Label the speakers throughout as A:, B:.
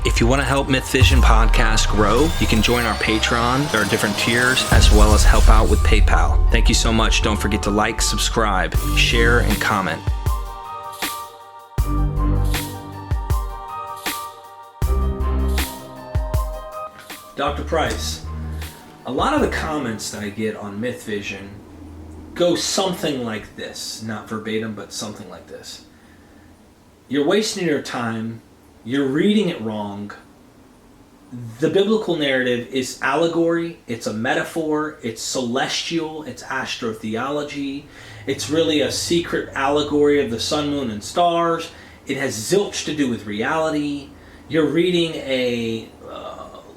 A: If you want to help Myth Vision Podcast grow, you can join our Patreon. There are different tiers, as well as help out with PayPal. Thank you so much. Don't forget to like, subscribe, share, and comment. Dr. Price, a lot of the comments that I get on Myth Vision go something like this. Not verbatim, but something like this. You're wasting your time. You're reading it wrong. The biblical narrative is allegory, it's a metaphor, it's celestial, it's astrotheology, it's really a secret allegory of the sun, moon, and stars. It has zilch to do with reality. You're reading a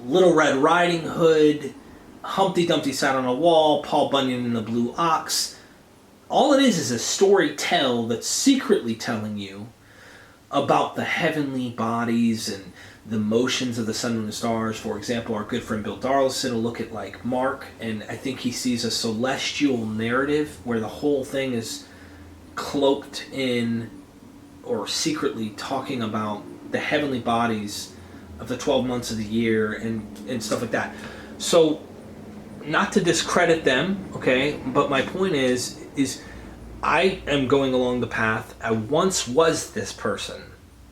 A: Little Red Riding Hood, Humpty Dumpty sat on a wall, Paul Bunyan and the Blue Ox. All it is a story tell that's secretly telling you about the heavenly bodies and the motions of the sun, moon, and stars. For example, our good friend Bill Darlison will look at like Mark, and I think he sees a celestial narrative where the whole thing is cloaked in or secretly talking about the heavenly bodies of the 12 months of the year and stuff like that. So, not to discredit them, okay, but my point is I am going along the path. I once was this person.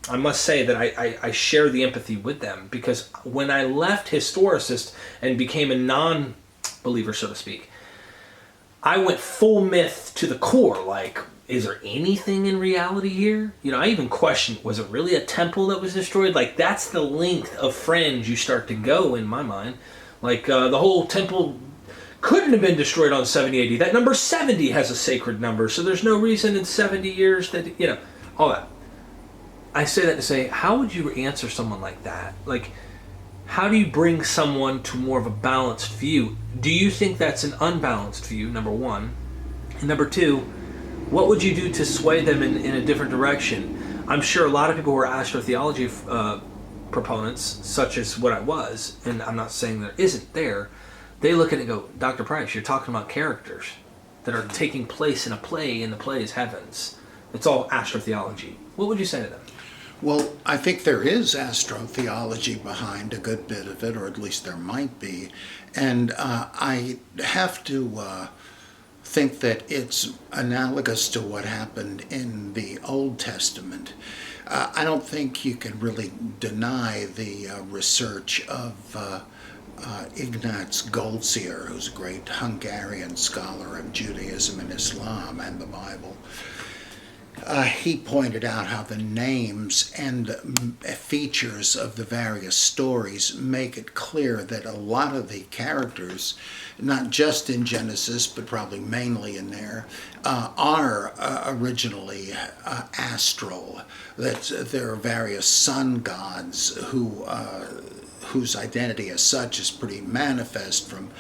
A: I must say that I share the empathy with them, because when I left historicist and became a non-believer, so to speak, I went full myth to the core. Like, is there anything in reality here? You know, I even questioned, was it really a temple that was destroyed? Like, that's the length of fringe you start to go in my mind. Like, the whole temple couldn't have been destroyed on 70 AD. That number 70 has a sacred number, so there's no reason in 70 years that, you know, all that. I say that to say, how would you answer someone like that? Like, how do you bring someone to more of a balanced view? Do you think that's an unbalanced view, number one? And number two, what would you do to sway them in a different direction? I'm sure a lot of people who are astrotheology proponents, such as what I was, and I'm not saying there isn't there, they look at it and go, Dr. Price, you're talking about characters that are taking place in a play, and the play is heavens. It's all astrotheology. What would you say to them?
B: Well, I think there is astrotheology behind a good bit of it, or at least there might be. And I have to think that it's analogous to what happened in the Old Testament. I don't think you can really deny the research of Ignaz Goldziher, who's a great Hungarian scholar of Judaism and Islam and the Bible. He pointed out how the names and features of the various stories make it clear that a lot of the characters, not just in Genesis, but probably mainly in there, are originally astral. That there are various sun gods whose identity as such is pretty manifest from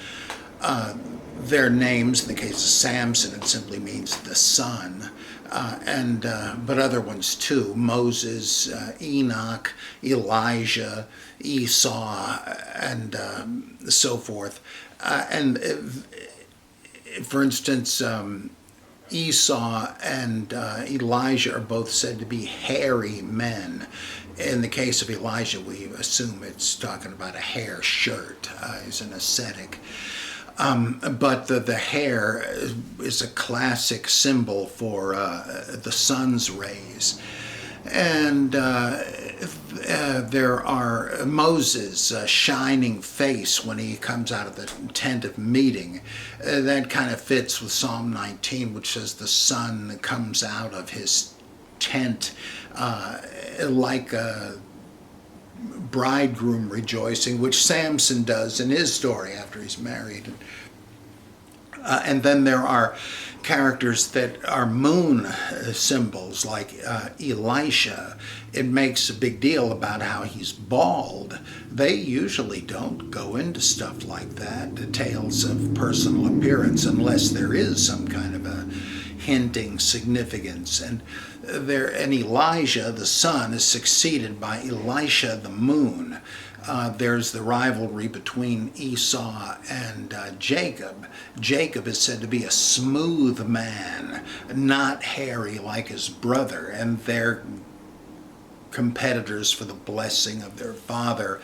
B: their names. In the case of Samson, it simply means the sun. But other ones too: Moses, Enoch, Elijah, Esau, and so forth. For instance, Esau and Elijah are both said to be hairy men. In the case of Elijah, we assume it's talking about a hair shirt. He's an ascetic. But the hair is a classic symbol for the sun's rays. And there are Moses' shining face when he comes out of the tent of meeting. That kind of fits with Psalm 19, which says the sun comes out of his tent like a bridegroom rejoicing, which Samson does in his story after he's married. And then there are characters that are moon symbols, like Elisha. It makes a big deal about how he's bald. They usually don't go into stuff like that, details of personal appearance, unless there is some kind of a hinting significance. And Elijah, the sun, is succeeded by Elisha, the moon. There's the rivalry between Esau and Jacob. Jacob is said to be a smooth man, not hairy like his brother, and they're competitors for the blessing of their father.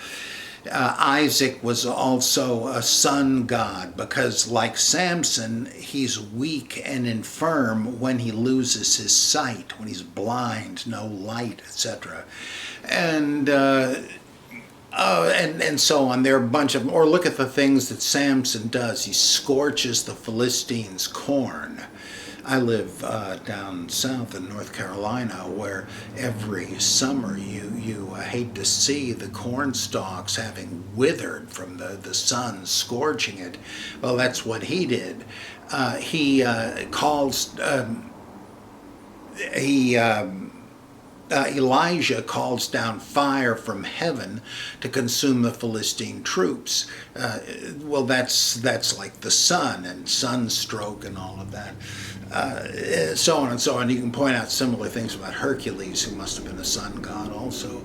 B: Isaac was also a sun god because, like Samson, he's weak and infirm when he loses his sight, when he's blind, no light, etc. And so on. There are a bunch of, or look at the things that Samson does. He scorches the Philistines' corn. I live down south in North Carolina, where every summer you hate to see the corn stalks having withered from the sun scorching it. Well, that's what he did. Elijah calls down fire from heaven to consume the Philistine troops. Well, that's like the sun and sunstroke and all of that. So on and so on. You can point out similar things about Hercules, who must have been a sun god also.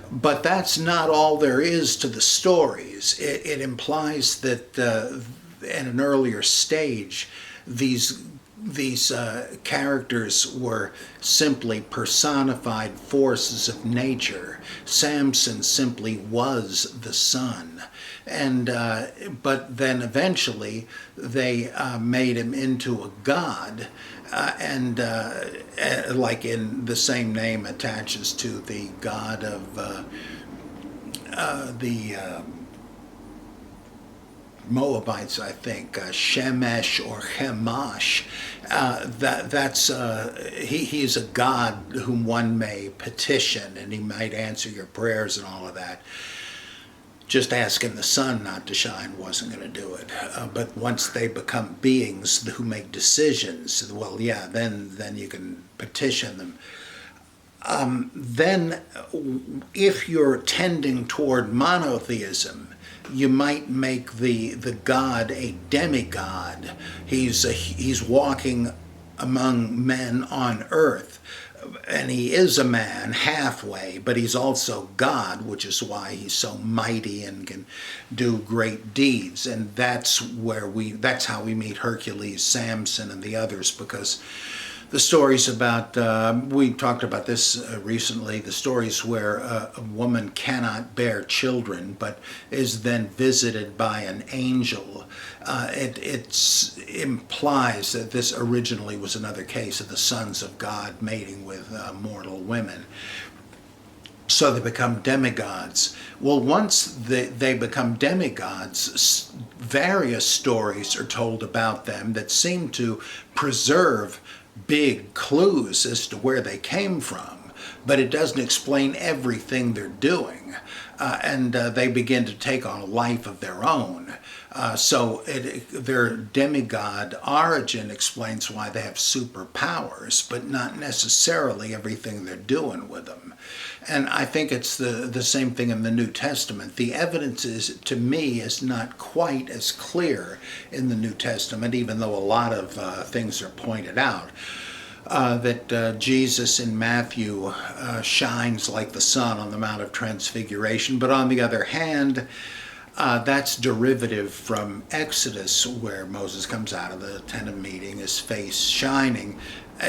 B: But that's not all there is to the stories. It implies that at an earlier stage, these characters were simply personified forces of nature. Samson simply was the sun. And but then eventually they made him into a god, and like in the same name attaches to the god of the Moabites, I think, Shemesh or Chemosh. He's a god whom one may petition, and he might answer your prayers and all of that. Just asking the sun not to shine wasn't going to do it. But once they become beings who make decisions, well, yeah, then you can petition them. Then, if you're tending toward monotheism, you might make the god a demigod. He's walking among men on earth, and he is a man halfway, but he's also God, which is why he's so mighty and can do great deeds. And that's how we meet Hercules, Samson, and the others, because the stories about, we talked about this recently, the stories where a woman cannot bear children but is then visited by an angel. It implies that this originally was another case of the sons of God mating with mortal women. So they become demigods. Well, once they become demigods, various stories are told about them that seem to preserve big clues as to where they came from, but it doesn't explain everything they're doing. And they begin to take on a life of their own. So their demigod origin explains why they have superpowers, but not necessarily everything they're doing with them. And I think it's the same thing in the New Testament. The evidence to me, is not quite as clear in the New Testament, even though a lot of things are pointed out. That Jesus in Matthew shines like the sun on the Mount of Transfiguration, but on the other hand, that's derivative from Exodus, where Moses comes out of the tent of meeting, his face shining.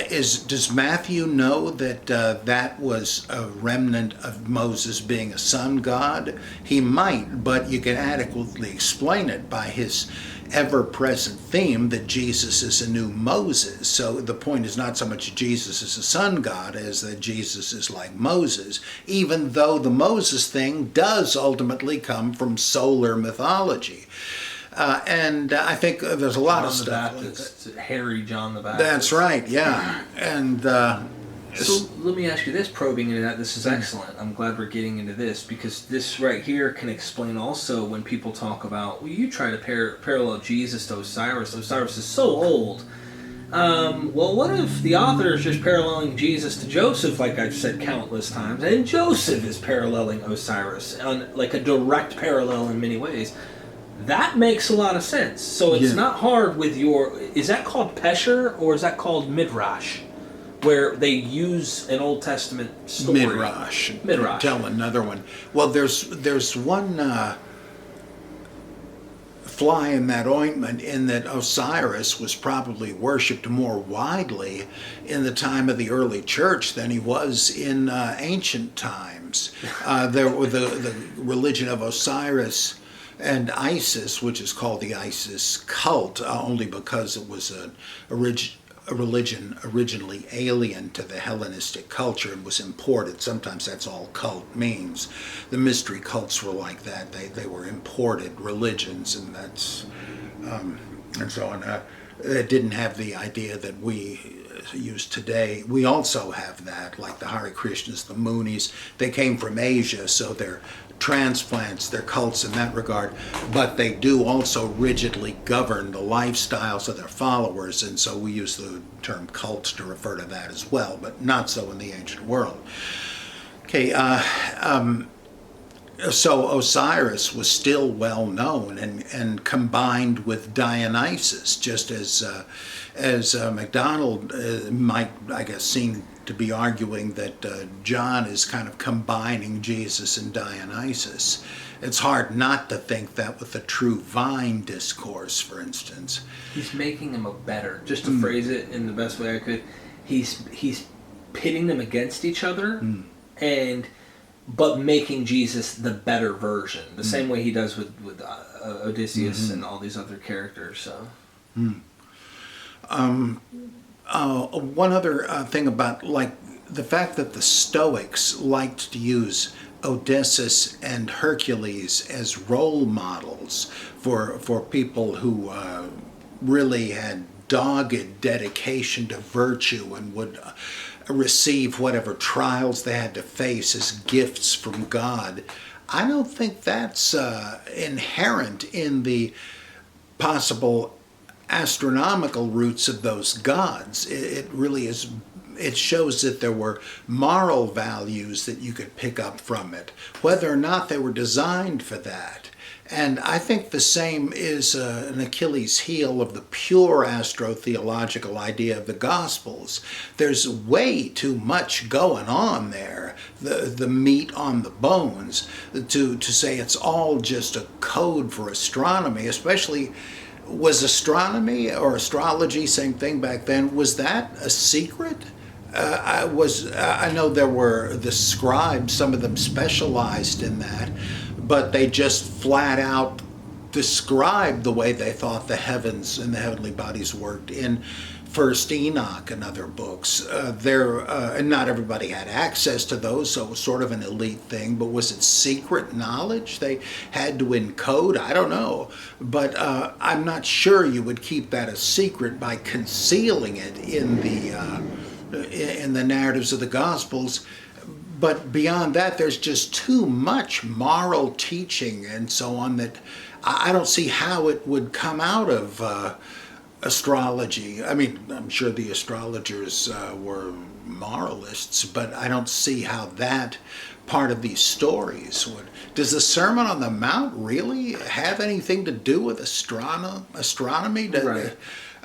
B: Does Matthew know that that was a remnant of Moses being a sun god? He might, but you can adequately explain it by his ever-present theme that Jesus is a new Moses. So the point is not so much Jesus is a sun god as that Jesus is like Moses, even though the Moses thing does ultimately come from solar mythology. And I think there's a lot of stuff like that.
A: Harry John the Baptist.
B: That's right, yeah. And
A: so let me ask you this, probing into that. This is excellent. I'm glad we're getting into this, because this right here can explain also when people talk about, well, you try to parallel Jesus to Osiris. Osiris is so old. Well, what if the author is just paralleling Jesus to Joseph, like I've said countless times, and Joseph is paralleling Osiris, on like a direct parallel in many ways? That makes a lot of sense. So it's not hard with is that called Pesher, or is that called Midrash? Where they use an Old Testament story.
B: Midrash. Tell another one. Well, there's one fly in that ointment in that Osiris was probably worshipped more widely in the time of the early church than he was in ancient times. There were the religion of Osiris and Isis, which is called the Isis cult, only because it was a religion originally alien to the Hellenistic culture and was imported. Sometimes that's all cult means. The mystery cults were like that. They were imported religions, and that's and so on. It didn't have the idea that we use today. We also have that, like the Hare Krishnas, the Munis. They came from Asia, so they're transplants, their cults in that regard, but they do also rigidly govern the lifestyles of their followers, and so we use the term cults to refer to that as well, but not so in the ancient world. Okay, so Osiris was still well known and combined with Dionysus, just as MacDonald might, I guess, seem to be arguing that John is kind of combining Jesus and Dionysus. It's hard not to think that with the true vine discourse, for instance.
A: He's making them a better, just to phrase it in the best way I could, he's pitting them against each other, but making Jesus the better version, the same way he does with Odysseus and all these other characters. So. One
B: other thing about the fact that the Stoics liked to use Odysseus and Hercules as role models for people who really had dogged dedication to virtue and would receive whatever trials they had to face as gifts from God. I don't think that's inherent in the possible astronomical roots of those gods. It really is. It shows that there were moral values that you could pick up from it, whether or not they were designed for that. And I think the same is an Achilles heel of the pure astrotheological idea of the Gospels. There's way too much going on there, the meat on the bones, to say it's all just a code for astronomy, especially. Was astronomy or astrology, same thing back then, was that a secret? I know there were the scribes, some of them specialized in that, but they just flat out described the way they thought the heavens and the heavenly bodies worked in First Enoch and other books. And not everybody had access to those, so it was sort of an elite thing, but was it secret knowledge they had to encode? I don't know, but I'm not sure you would keep that a secret by concealing it in the narratives of the Gospels. But beyond that, there's just too much moral teaching and so on that I don't see how it would come out of astrology. I mean, I'm sure the astrologers were moralists, but I don't see how that part of these stories would. Does the Sermon on the Mount really have anything to do with astronomy?
A: Right.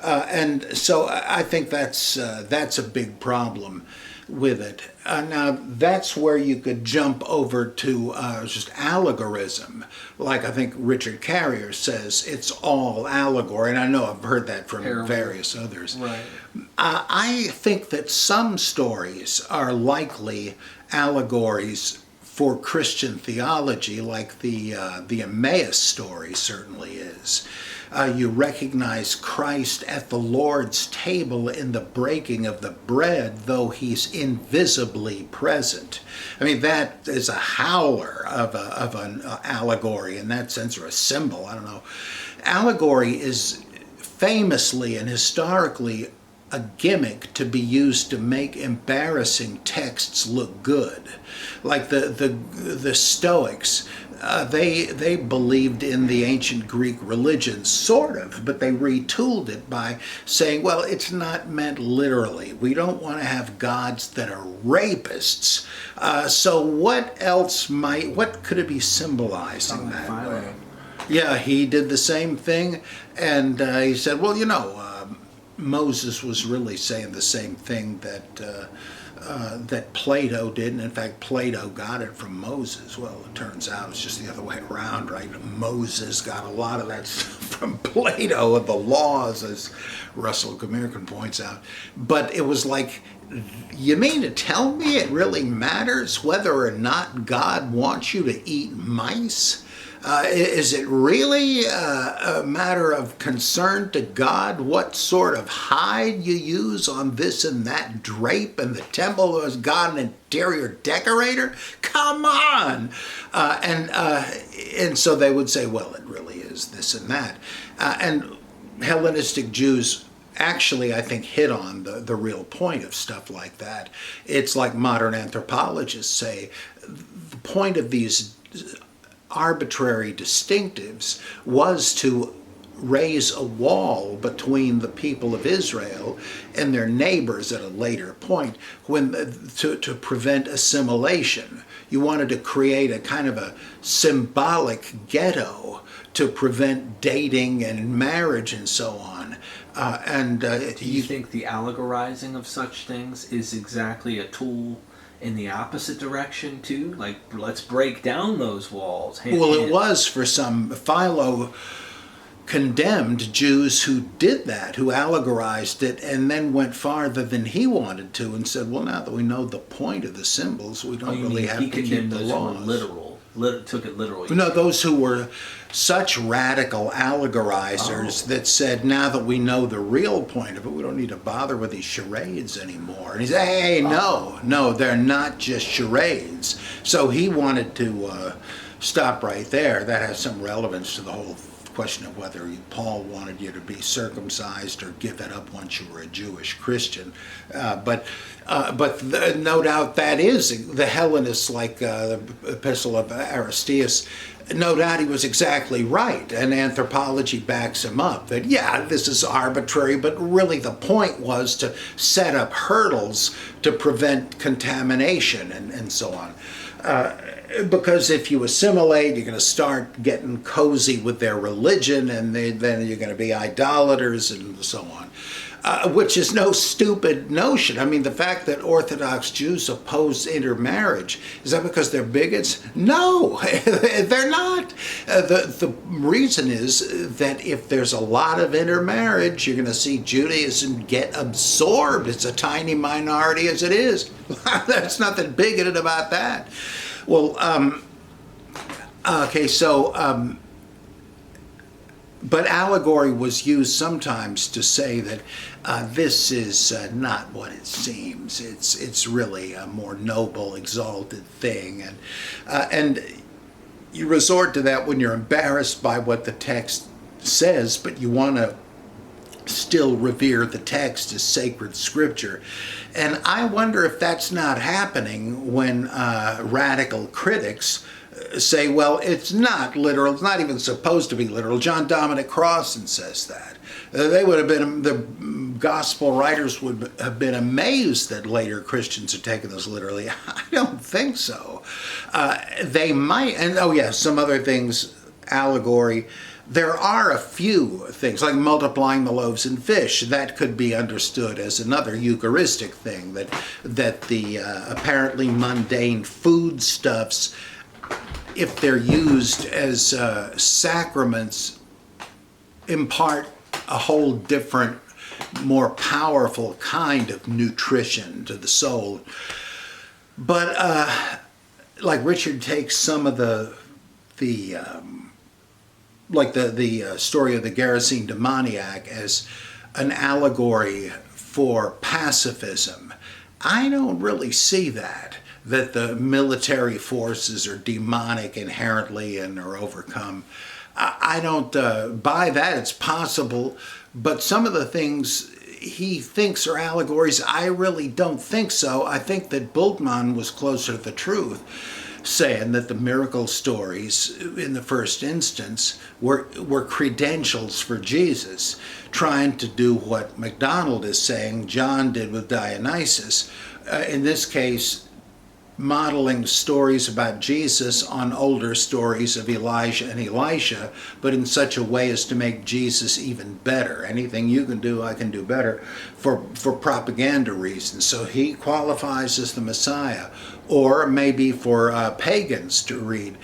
B: And so I think that's a big problem with it. Now, that's where you could jump over to just allegorism. Like I think Richard Carrier says, it's all allegory, and I know I've heard that from various others.
A: Right.
B: I think that some stories are likely allegories for Christian theology, like the Emmaus story certainly is. You recognize Christ at the Lord's table in the breaking of the bread, though he's invisibly present. I mean, that is a howler of an allegory in that sense, or a symbol, I don't know. Allegory is famously and historically a gimmick to be used to make embarrassing texts look good. Like the Stoics, they believed in the ancient Greek religion, sort of, but they retooled it by saying, well, it's not meant literally. We don't want to have gods that are rapists. So what could it be symbolizing that way? Yeah, he did the same thing, and he said, well, Moses was really saying the same thing that that Plato did, and in fact Plato got it from Moses. Well, it turns out it's just the other way around, right? Moses got a lot of that stuff from Plato and the laws, as Russell Gmirkin points out. But it was like, you mean to tell me it really matters whether or not God wants you to eat mice? Is it really a matter of concern to God what sort of hide you use on this and that drape in the temple? Was God an interior decorator? Come on! And so they would say, well, it really is this and that. And Hellenistic Jews actually, I think, hit on the real point of stuff like that. It's like modern anthropologists say, the point of these arbitrary distinctives was to raise a wall between the people of Israel and their neighbors at a later point, to prevent assimilation. You wanted to create a kind of a symbolic ghetto to prevent dating and marriage and so on.
A: Do you think the allegorizing of such things is exactly a tool in the opposite direction too? Like, let's break down those walls.
B: Well, it was for some. Philo condemned Jews who did that, who allegorized it, and then went farther than he wanted to, and said, well, now that we know the point of the symbols, we don't really have to keep the laws.
A: Literal. Took it literally.
B: No, those who were such radical allegorizers that said, now that we know the real point of it, we don't need to bother with these charades anymore. And he said, hey, no, they're not just charades. So he wanted to stop right there. That has some relevance to the whole question of whether Paul wanted you to be circumcised or give it up once you were a Jewish Christian. But no doubt that is the Hellenists, like the Epistle of Aristeas. No doubt he was exactly right, and anthropology backs him up, that yeah, this is arbitrary, but really the point was to set up hurdles to prevent contamination and so on. Because if you assimilate, you're going to start getting cozy with their religion, and then you're going to be idolaters and so on. Which is no stupid notion. I mean, the fact that Orthodox Jews oppose intermarriage, is that because they're bigots? No, they're not. The reason is that if there's a lot of intermarriage, you're going to see Judaism get absorbed. It's a tiny minority as it is. There's nothing bigoted about that. Well, okay, so... But allegory was used sometimes to say that this is not what it seems. It's really a more noble, exalted thing, and you resort to that when you're embarrassed by what the text says, but you want to still revere the text as sacred scripture. And I wonder if that's not happening when radical critics say, well, it's not literal, it's not even supposed to be literal. John Dominic Crossan says that. They would have been, the gospel writers would have been amazed that later Christians had taken this literally. I don't think so. They might, and oh yeah, some other things, allegory. There are a few things, like multiplying the loaves and fish, that could be understood as another Eucharistic thing, that the apparently mundane foodstuffs, if they're used as sacraments, impart a whole different, more powerful kind of nutrition to the soul. But like Richard takes some of the story of the Gerasene demoniac as an allegory for pacifism. I don't really see that the military forces are demonic inherently and are overcome. I don't buy that. It's possible, but some of the things he thinks are allegories, I really don't think so. I think that Bultmann was closer to the truth, saying that the miracle stories in the first instance were credentials for Jesus, trying to do what MacDonald is saying John did with Dionysus. In this case, modeling stories about Jesus on older stories of Elijah and Elisha, but in such a way as to make Jesus even better. Anything you can do, I can do better, for propaganda reasons. So he qualifies as the Messiah. Or maybe for pagans to read.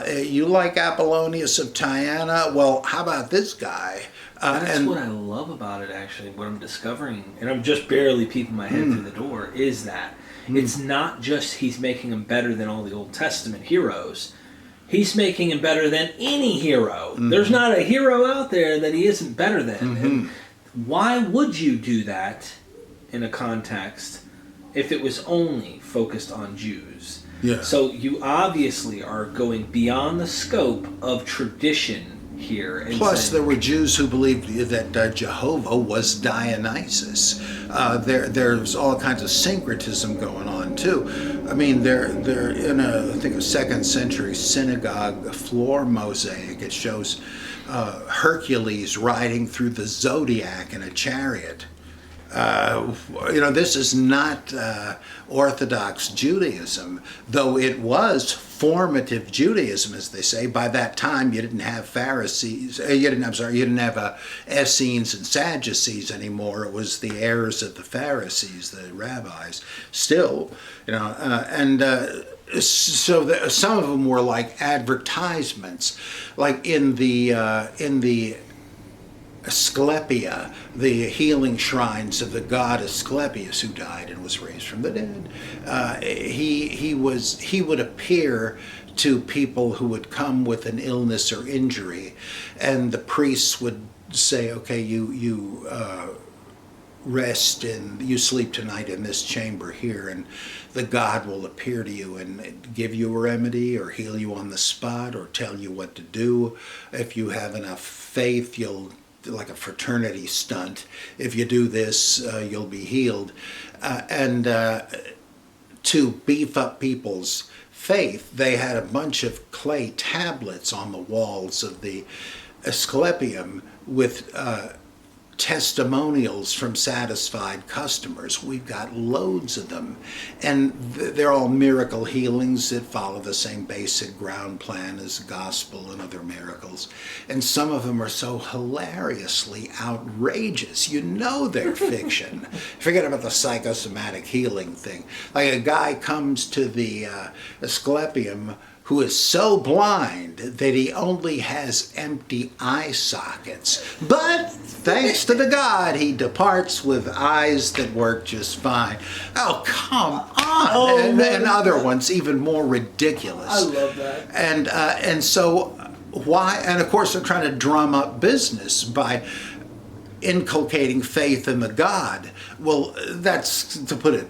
B: You like Apollonius of Tyana? Well, how about this guy?
A: That's what I love about it, actually. What I'm discovering, and I'm just barely peeping my head through the door, is that it's not just he's making him better than all the Old Testament heroes. He's making him better than any hero. There's not a hero out there that he isn't better than. And why would you do that in a context if it was only focused on Jews?
B: Yeah.
A: So you obviously are going beyond the scope of tradition here. And
B: Plus,
A: saying,
B: there were Jews who believed that Jehovah was Dionysus. There's all kinds of syncretism going on too. I mean, they're in I think a 2nd century synagogue floor mosaic. It shows Hercules riding through the zodiac in a chariot. This is not Orthodox Judaism, though it was formative Judaism, as they say. By that time, you didn't have Pharisees. You didn't have Essenes and Sadducees anymore. It was the heirs of the Pharisees, the rabbis. Still, so some of them were like advertisements, like in the Asclepia, the healing shrines of the god Asclepius, who died and was raised from the dead. He would appear to people who would come with an illness or injury, and the priests would say, "Okay, you rest and you sleep tonight in this chamber here, and the god will appear to you and give you a remedy or heal you on the spot or tell you what to do. If you have enough faith, you'll." Like a fraternity stunt. If you do this, you'll be healed. And to beef up people's faith, they had a bunch of clay tablets on the walls of the Asclepium with testimonials from satisfied customers. We've got loads of them, and they're all miracle healings that follow the same basic ground plan as gospel and other miracles. And some of them are so hilariously outrageous. You know they're fiction. Forget about the psychosomatic healing thing. Like a guy comes to the Asclepium who is so blind that he only has empty eye sockets. But thanks to the God, he departs with eyes that work just fine. Oh, come on. And other ones even more ridiculous.
A: I love that.
B: And so why? And of course they're trying to drum up business by inculcating faith in the God. Well, that's, to put it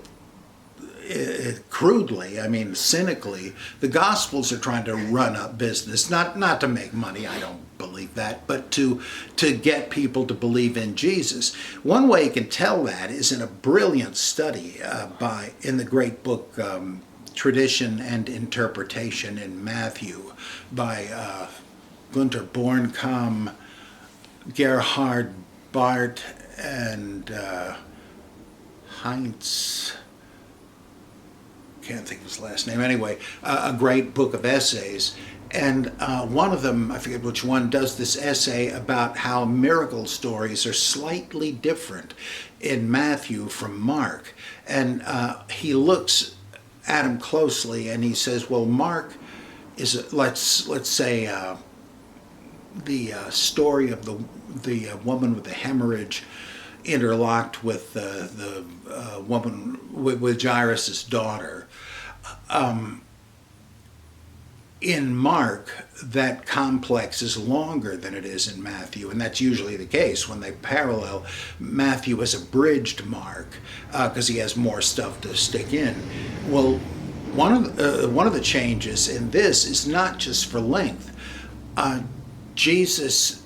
B: crudely, I mean cynically, the Gospels are trying to run up business, not to make money, I don't believe that, but to get people to believe in Jesus. One way you can tell that is in a brilliant study in the great book Tradition and Interpretation in Matthew by Gunther Bornkamm, Gerhard Barth, and Heinz, can't think of his last name. Anyway, a great book of essays. And one of them, I forget which one, does this essay about how miracle stories are slightly different in Matthew from Mark. And he looks at them closely and he says, well, Mark is, let's say, the story of the woman with the hemorrhage interlocked with the woman with Jairus' daughter. In Mark, that complex is longer than it is in Matthew, and that's usually the case when they parallel. Matthew has abridged Mark because he has more stuff to stick in. Well, one of the changes in this is not just for length. Jesus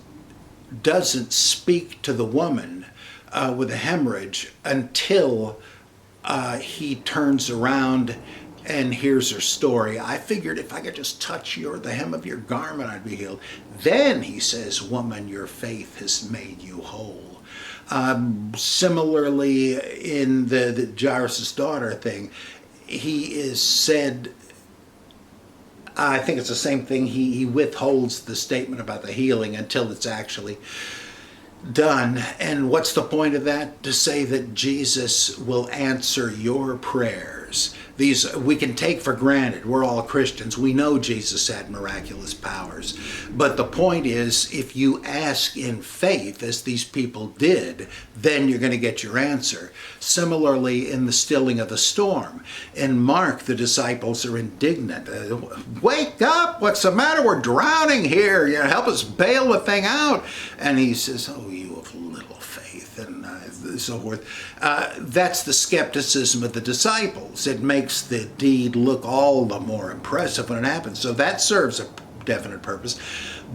B: doesn't speak to the woman with a hemorrhage until he turns around and hears her story. I figured if I could just touch the hem of your garment, I'd be healed. Then he says, woman, your faith has made you whole. Similarly, in the Jairus' daughter thing, he is said, I think it's the same thing, he withholds the statement about the healing until it's actually done. And what's the point of that? To say that Jesus will answer your prayers. These we can take for granted. We're all Christians. We know Jesus had miraculous powers. But the point is, if you ask in faith, as these people did, then you're going to get your answer. Similarly, in the stilling of the storm. In Mark, the disciples are indignant. Wake up! What's the matter? We're drowning here. You know, help us bail the thing out. And he says, oh, you of little faith, and so forth. That's the skepticism of the disciples. It makes the deed look all the more impressive when it happens. So that serves a definite purpose.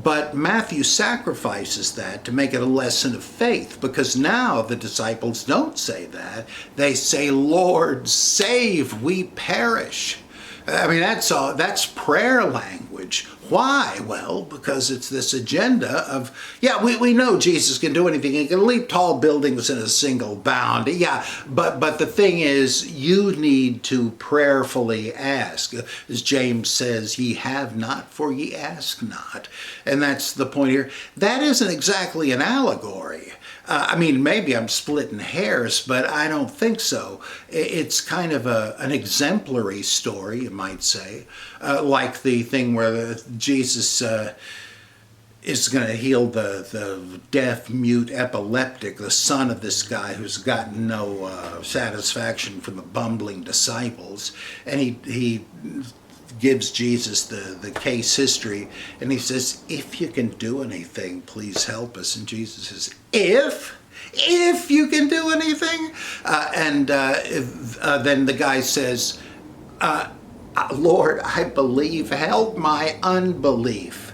B: But Matthew sacrifices that to make it a lesson of faith, because now the disciples don't say that. They say, Lord, save, we perish. I mean, that's prayer language. Why? Well, because it's this agenda of, yeah, we know Jesus can do anything. He can leap tall buildings in a single bound. Yeah, but the thing is, you need to prayerfully ask. As James says, ye have not, for ye ask not. And that's the point here. That isn't exactly an allegory. I mean, maybe I'm splitting hairs, but I don't think so. It's kind of an exemplary story, you might say, like the thing where Jesus is going to heal the deaf, mute, epileptic, the son of this guy who's gotten no satisfaction from the bumbling disciples. And he gives Jesus the case history, and he says, if you can do anything, please help us. And Jesus says, if you can do anything? Then the guy says, Lord, I believe, help my unbelief.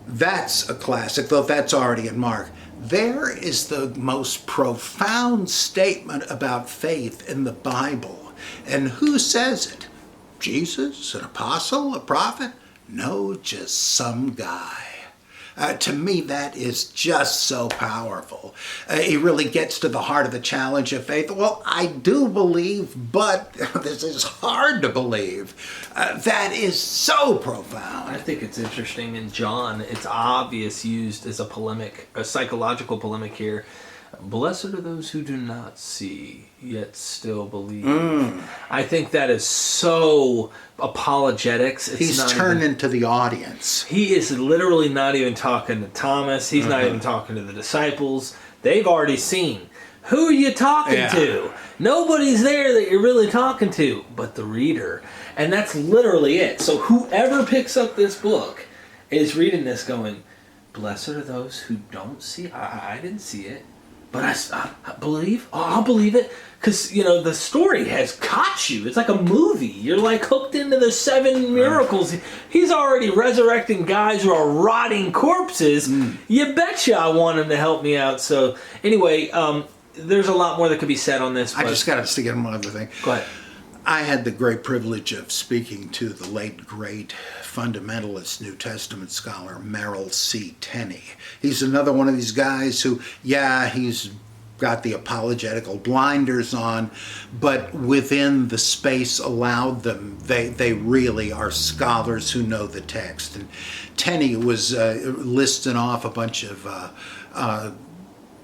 B: That's a classic, though that's already in Mark. There is the most profound statement about faith in the Bible. And who says it? Jesus, an apostle, a prophet? No, just some guy. To me, that is just so powerful. He really gets to the heart of the challenge of faith. Well, I do believe, but this is hard to believe. That is so profound.
A: I think it's interesting. In John, it's obvious used as a polemic, a psychological polemic here. Blessed are those who do not see, yet still believe. I think that is so apologetics.
B: He's turned into the audience.
A: He is literally not even talking to Thomas. He's not even talking to the disciples. They've already seen. Who are you talking to? Nobody's there that you're really talking to but the reader. And that's literally it. So whoever picks up this book is reading this going, blessed are those who don't see. I didn't see it. But I believe. Oh, I'll believe it. Because, you know, the story has caught you. It's like a movie. You're like hooked into the 7 miracles. He's already resurrecting guys who are rotting corpses. You betcha I want him to help me out. So, anyway, there's a lot more that could be said on this.
B: I just got to stick in one other thing.
A: Go ahead.
B: I had the great privilege of speaking to the late, great fundamentalist New Testament scholar Merrill C. Tenney. He's another one of these guys who, he's got the apologetical blinders on, but within the space allowed them, they really are scholars who know the text. And Tenney was listing off a bunch of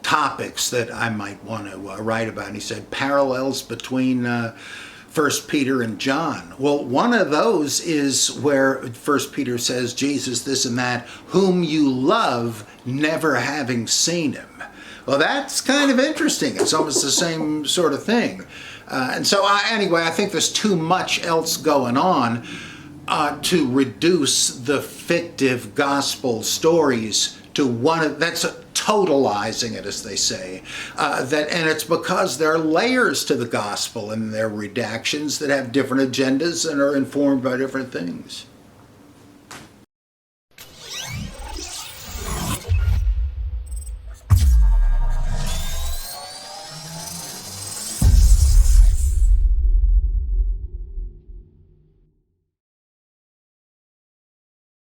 B: topics that I might want to write about. And he said parallels between 1 Peter and John. Well, one of those is where 1 Peter says, Jesus, this and that, whom you love, never having seen him. Well, that's kind of interesting. It's almost the same sort of thing. And so I think there's too much else going on to reduce the fictive gospel stories to one. That's totalizing it, as they say. And it's because there are layers to the gospel and there are redactions that have different agendas and are informed by different things.